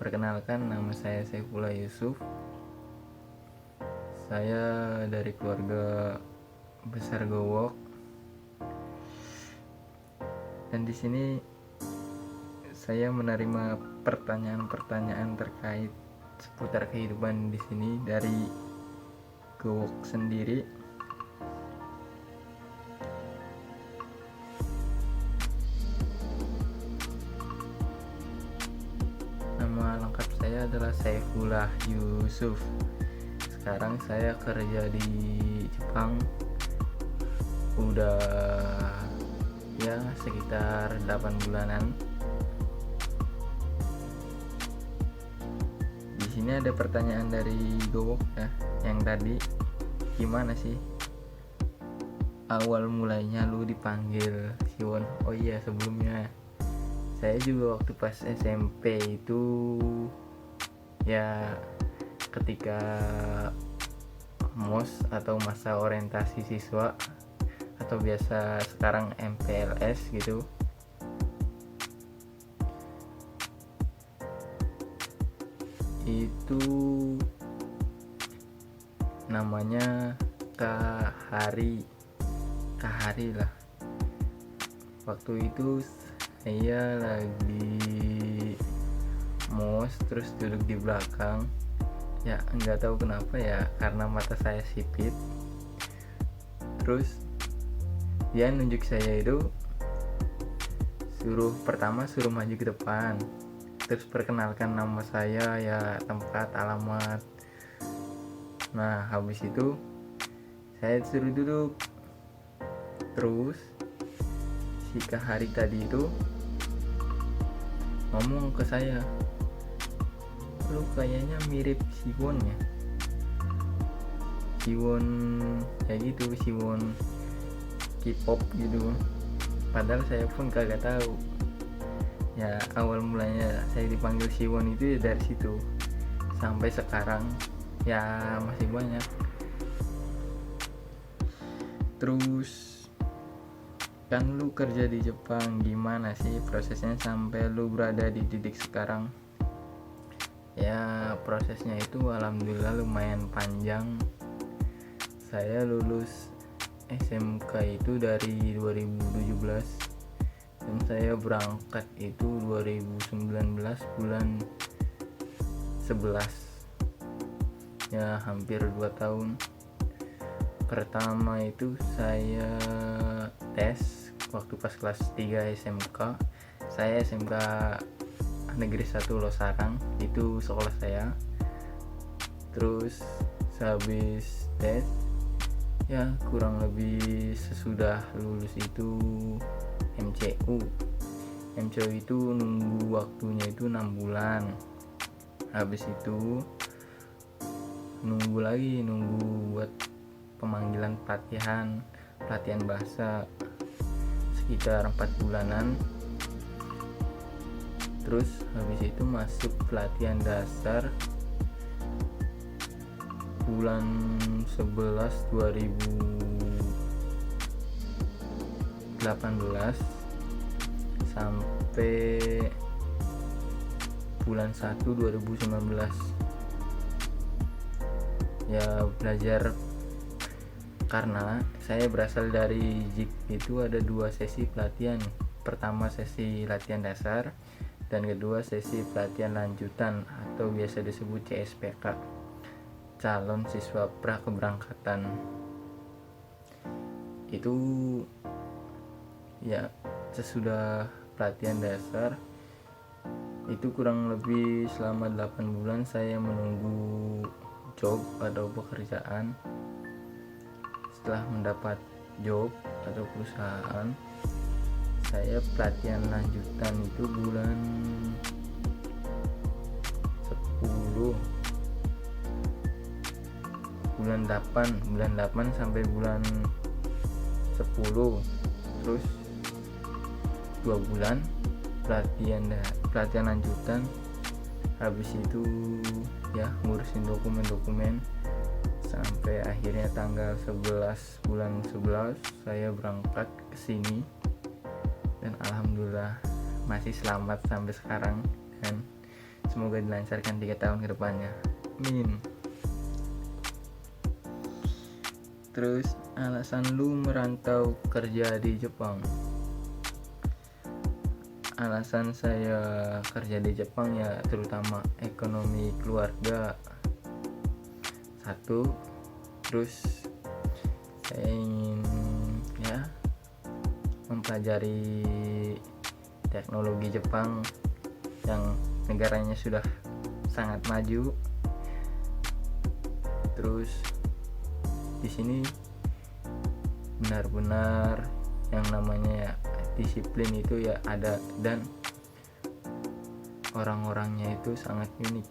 Perkenalkan, nama saya Saifullah Yusuf. Saya dari keluarga besar Gowok. Dan di sini saya menerima pertanyaan-pertanyaan terkait seputar kehidupan di sini dari Gowok sendiri. Nama lengkap saya adalah Saifullah Yusuf. Sekarang saya kerja di Jepang udah sekitar 8 bulanan. Di sini ada pertanyaan dari Gowok yang tadi, gimana sih awal mulainya lu dipanggil Siwon? Oh iya, sebelumnya saya juga waktu pas SMP itu ketika MOS atau masa orientasi siswa atau biasa sekarang MPLS gitu, itu namanya Kahari lah. Waktu itu saya lagi MOS terus duduk di belakang, nggak tahu kenapa karena mata saya sipit. Terus dia nunjuk saya itu pertama suruh maju ke depan, terus perkenalkan nama saya, tempat, alamat. Nah habis itu saya suruh duduk. Terus si Kahari tadi itu ngomong ke saya, lu kayaknya mirip Siwon ya. Siwon gitu, Siwon K-pop gitu. Padahal saya pun kagak tahu. Awal mulanya saya dipanggil Siwon itu dari situ. Sampai sekarang masih banyak. Terus kan lu kerja di Jepang, gimana sih prosesnya sampai lu berada di titik sekarang? Prosesnya itu alhamdulillah lumayan panjang. Saya lulus SMK itu dari 2017 dan saya berangkat itu 2019 bulan 11, hampir 2 tahun. Pertama itu saya tes waktu pas kelas 3 SMK. Saya SMK Negeri 1 Losarang, itu sekolah saya. Terus habis tes kurang lebih sesudah lulus itu MCU itu nunggu waktunya itu 6 bulan. Habis itu nunggu buat pemanggilan pelatihan bahasa sekitar 4 bulanan. Terus habis itu masuk pelatihan dasar bulan 11 2018 sampai bulan 1 2019. Belajar karena saya berasal dari JIK, itu ada 2 sesi pelatihan. Pertama sesi latihan dasar dan kedua sesi pelatihan lanjutan atau biasa disebut CSPK, calon siswa prakeberangkatan. Itu sesudah pelatihan dasar itu kurang lebih selama 8 bulan saya menunggu job atau pekerjaan. Setelah mendapat job atau perusahaan, saya pelatihan lanjutan itu bulan 8 sampai bulan 10. Terus 2 bulan pelatihan lanjutan. Habis itu ngurusin dokumen sampai akhirnya tanggal 11 bulan 11 saya berangkat ke sini dan alhamdulillah masih selamat sampai sekarang dan semoga dilancarkan 3 tahun ke depannya, amin. Terus alasan lu merantau kerja di Jepang. Alasan saya kerja di Jepang ya terutama ekonomi keluarga satu, terus saya ingin ya mempelajari teknologi Jepang yang negaranya sudah sangat maju. Terus di sini benar-benar yang namanya ya disiplin itu ya ada, dan orang-orangnya itu sangat unik,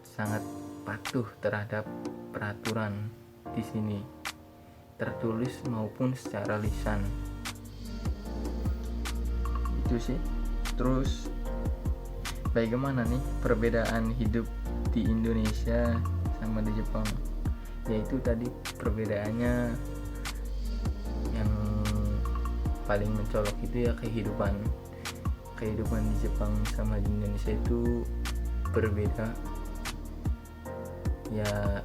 sangat patuh terhadap peraturan di sini, tertulis maupun secara lisan. Itu sih. Terus bagaimana nih perbedaan hidup di Indonesia sama di Jepang? Yaitu tadi perbedaannya yang paling mencolok itu ya kehidupan di Jepang sama di Indonesia itu berbeda ya,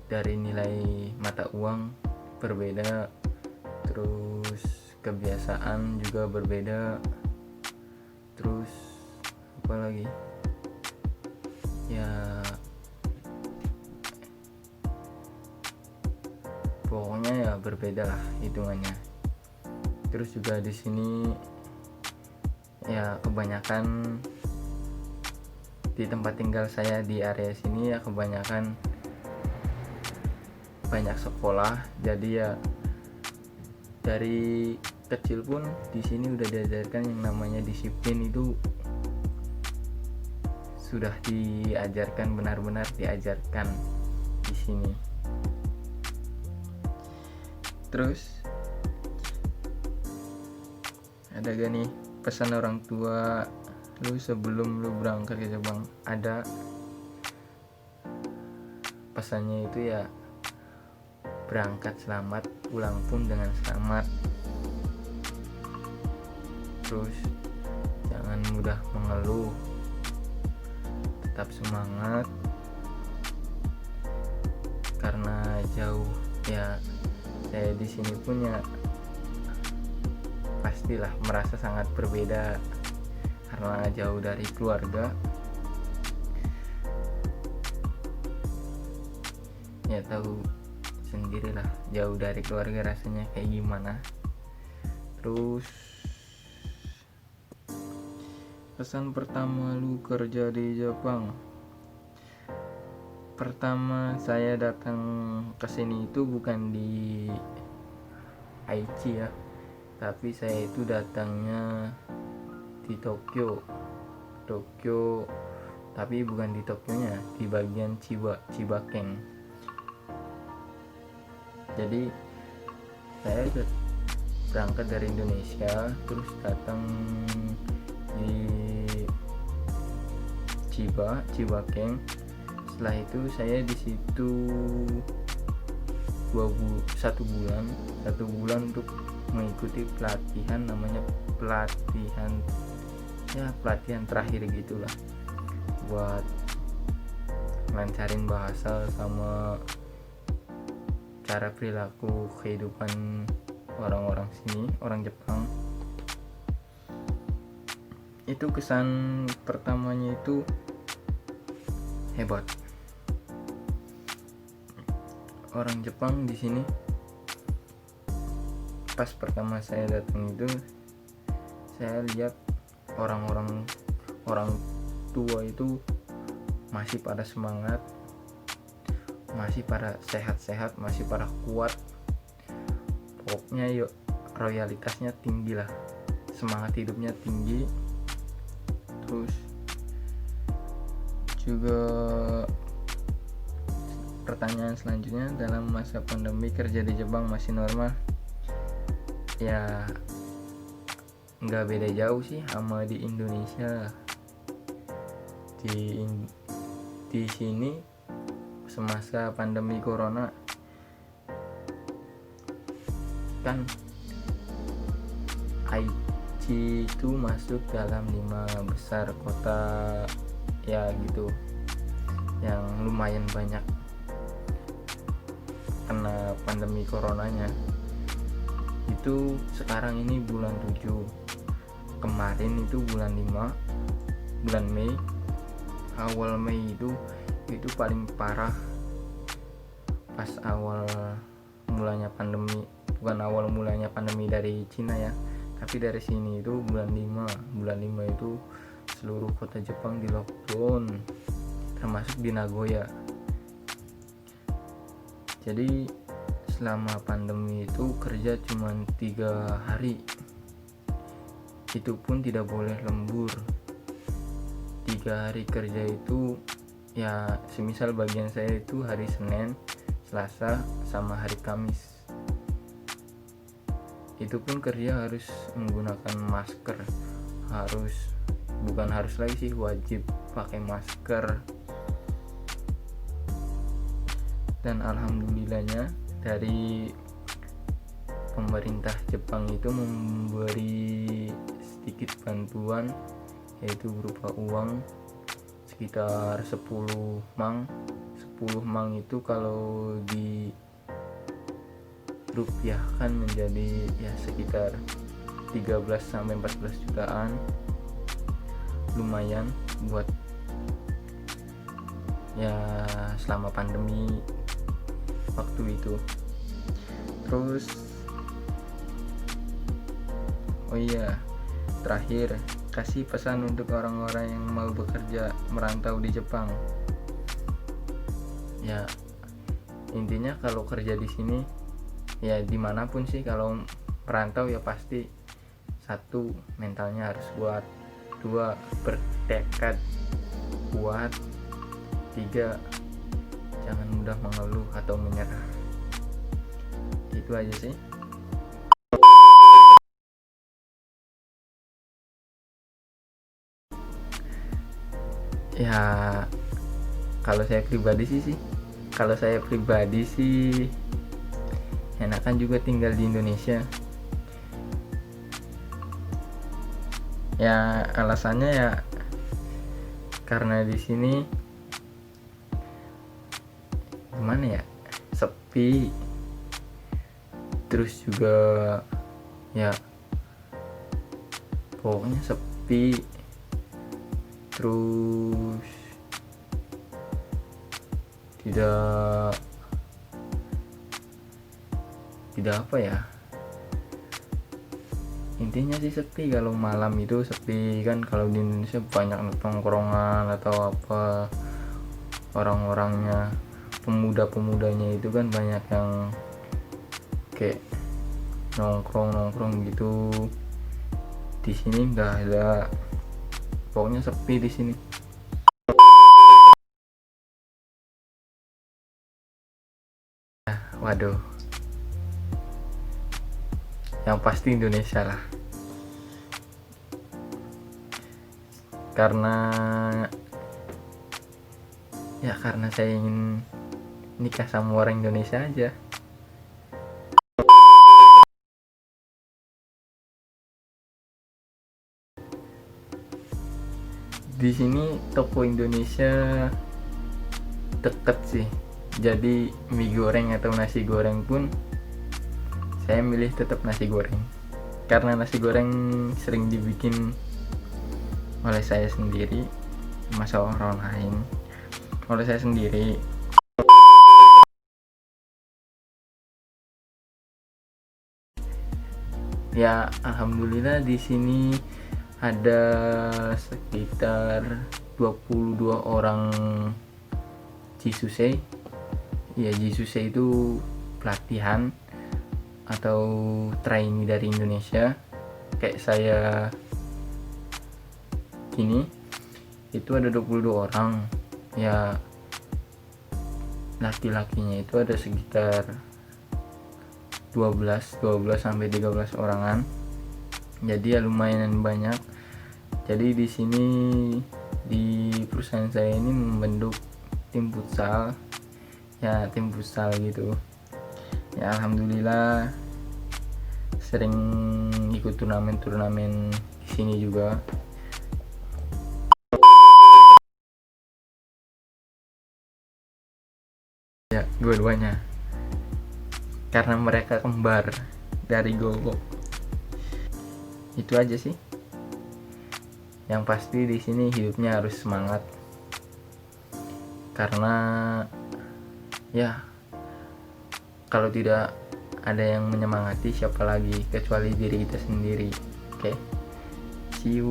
dari nilai mata uang berbeda, terus kebiasaan juga berbeda, terus apa lagi ya, pokoknya ya berbeda lah hitungannya. Terus juga di sini ya kebanyakan di tempat tinggal saya di area sini ya kebanyakan banyak sekolah, jadi ya dari kecil pun di sini udah diajarkan yang namanya disiplin, itu sudah diajarkan, benar-benar diajarkan di sini. Terus ada gak nih pesan orang tua lu sebelum lu berangkat ke Jepang? Ada. Pesannya itu ya berangkat selamat, pulang pun dengan selamat. Terus jangan mudah mengeluh, tetap semangat, karena jauh ya saya di sini pun ya pastilah merasa sangat berbeda karena jauh dari keluarga. Ya tahu sendirilah jauh dari keluarga rasanya kayak gimana. Terus pesan pertama lu kerja di Jepang. Pertama saya datang ke sini itu bukan di Aichi ya, tapi saya itu datangnya di Tokyo, tapi bukan di Tokyonya, di bagian Chibaken. Jadi saya berangkat dari Indonesia, terus datang di Chibaken. Setelah itu saya di situ 1 bulan untuk mengikuti pelatihan, namanya pelatihan terakhir gitulah, buat lancarin bahasa sama cara perilaku kehidupan orang-orang sini, orang Jepang. Itu kesan pertamanya itu hebat. Orang Jepang di sini pas pertama saya datang itu saya lihat orang tua itu masih pada semangat, masih pada sehat-sehat, masih pada kuat. Pokoknya yuk royalitasnya tinggi lah, semangat hidupnya tinggi. Terus juga pertanyaan selanjutnya, dalam masa pandemi kerja di Jepang masih normal? Ya nggak beda jauh sih sama di Indonesia. Di sini semasa pandemi corona kan Aichi itu masuk dalam 5 besar kota ya gitu, yang lumayan banyak kena pandemi coronanya. Itu sekarang ini bulan 7, kemarin itu bulan 5, bulan Mei, awal Mei itu paling parah pas awal mulanya pandemi, bukan awal mulanya pandemi dari Cina ya, tapi dari sini itu bulan 5 itu seluruh kota Jepang di lockdown, termasuk di Nagoya. Jadi selama pandemi itu kerja cuma 3 hari, itu pun tidak boleh lembur. 3 hari kerja itu ya semisal bagian saya itu hari Senin, Selasa, sama hari Kamis. Itu pun kerja harus menggunakan masker, bukan harus lagi sih, wajib pakai masker. Dan alhamdulillahnya dari pemerintah Jepang itu memberi sedikit bantuan, yaitu berupa uang sekitar 10 mang. 10 mang itu kalau di rupiahkan menjadi ya sekitar 13-14 jutaan. Lumayan buat ya selama pandemi waktu itu. Terus oh iya, terakhir kasih pesan untuk orang-orang yang mau bekerja merantau di Jepang. Ya intinya kalau kerja di sini ya dimanapun sih, kalau merantau ya pasti 1, mentalnya harus kuat, 2, bertekad kuat, 3, jangan mudah mengeluh atau menyerah. Itu aja sih. Ya kalau saya pribadi sih enakan juga tinggal di Indonesia. Ya alasannya ya karena di sini gimana ya, sepi, terus juga ya pokoknya sepi, terus tidak apa ya, intinya sih sepi. Kalau malam itu sepi kan, kalau di Indonesia banyak tongkrongan atau apa, orang-orangnya, pemuda-pemudanya itu kan banyak yang kayak nongkrong gitu. Di sini nggak ada, pokoknya sepi di sini. Waduh, yang pasti Indonesia lah, karena saya ingin nikah sama orang Indonesia aja. Di sini toko Indonesia deket sih, jadi mie goreng atau nasi goreng pun saya milih tetap nasi goreng, karena nasi goreng sering dibikin oleh saya sendiri, masa orang lain, oleh saya sendiri. Ya alhamdulillah di sini ada sekitar 22 orang Jisusei. Ya Jisusei itu pelatihan atau trainee dari Indonesia kayak saya gini. Itu ada 22 orang. Ya laki-lakinya itu ada sekitar 12 sampai 13 orangan. Jadi ya lumayan banyak. Jadi di sini di perusahaan saya ini membentuk tim futsal. Ya tim futsal gitu. Ya alhamdulillah sering ikut turnamen-turnamen di sini juga. Ya, dua-duanya. Karena mereka kembar dari Gogo. Itu aja sih. Yang pasti di sini hidupnya harus semangat. Karena ya kalau tidak ada yang menyemangati, siapa lagi kecuali diri kita sendiri. Oke. See you.